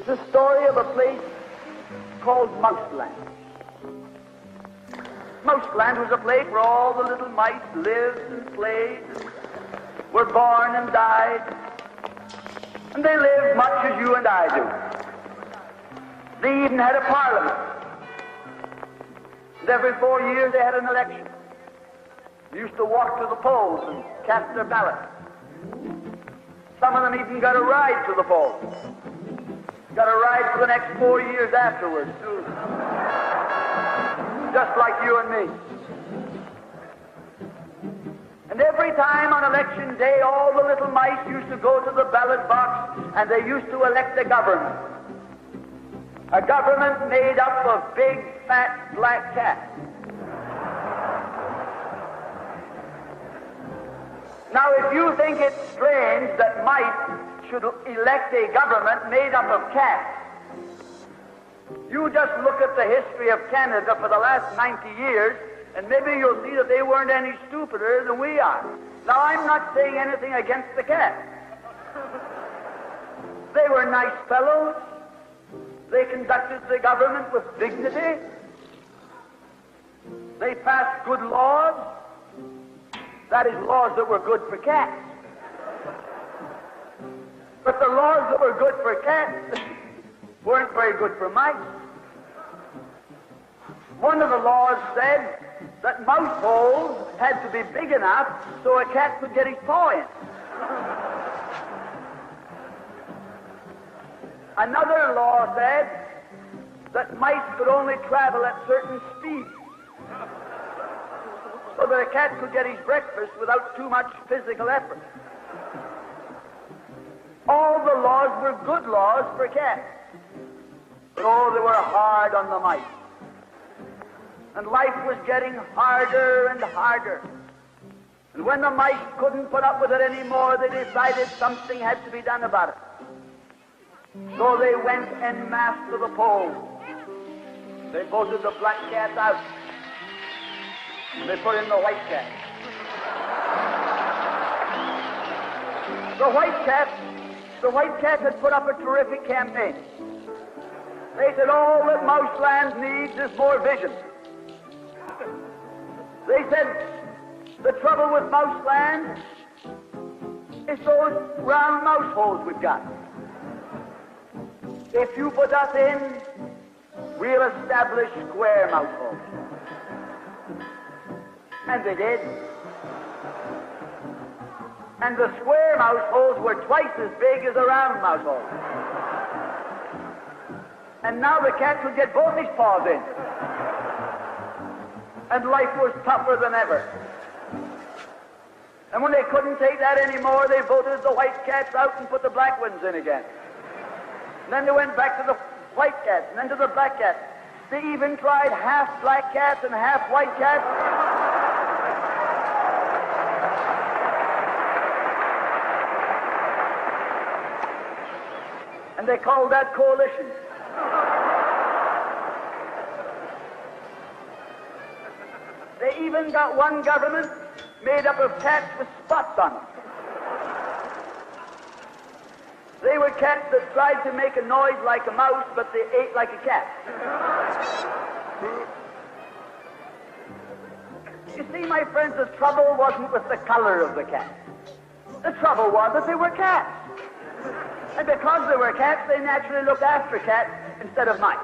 is the story of a place called Mouseland. Mouseland was a place where all the little mice lived and played, and were born and died, and they lived much as you and I do. They even had a parliament. And every 4 years they had an election. They used to walk to the polls and cast their ballot. Some of them even got a ride to the polls. Got a ride for the next 4 years afterwards, too. Just like you and me. And every time on election day, all the little mice used to go to the ballot box and they used to elect a government. A government made up of big, fat, black cats. Now, if you think it's strange that mice should elect a government made up of cats, you just look at the history of Canada for the last 90 years, and maybe you'll see that they weren't any stupider than we are. Now, I'm not saying anything against the cats. They were nice fellows. They conducted the government with dignity. They passed good laws. That is, laws that were good for cats. But the laws that were good for cats weren't very good for mice. One of the laws said that mouse holes had to be big enough so a cat could get his paw in. Another law said that mice could only travel at certain speeds so that a cat could get his breakfast without too much physical effort. All the laws were good laws for cats, but oh, they were hard on the mice. And life was getting harder and harder. And when the mice couldn't put up with it anymore, they decided something had to be done about it. So they went en masse to the polls. They voted the black cat out. And they put in the white cat. The white cat had put up a terrific campaign. They said all that Mouseland needs is more vision. They said the trouble with Mouseland is those round mouse holes we've got. If you put us in, we'll establish square mouse holes. And they did. And the square mouse holes were twice as big as the round mouse holes. And now the cat could get both his paws in. And life was tougher than ever. And when they couldn't take that anymore, they voted the white cats out and put the black ones in again. And then they went back to the white cats, and then to the black cats. They even tried half black cats and half white cats. And they called that coalition. They even got one government made up of cats with spots on them. They were cats that tried to make a noise like a mouse, but they ate like a cat. You see, my friends, the trouble wasn't with the color of the cat. The trouble was that they were cats. And because they were cats, they naturally looked after cats instead of mice.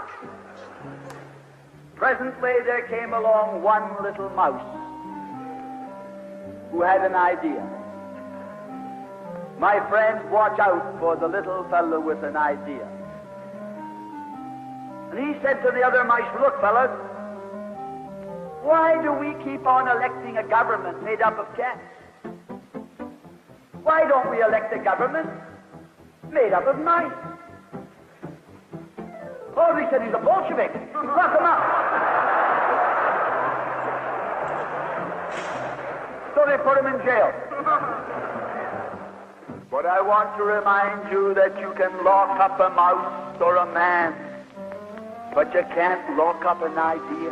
Presently, there came along one little mouse who had an idea. My friends, watch out for the little fellow with an idea. And he said to the other mice, look, fellas, why do we keep on electing a government made up of cats? Why don't we elect a government made up of mice? Oh, they said he's a Bolshevik. Lock him up. So they put him in jail. But I want to remind you that you can lock up a mouse or a man, but you can't lock up an idea.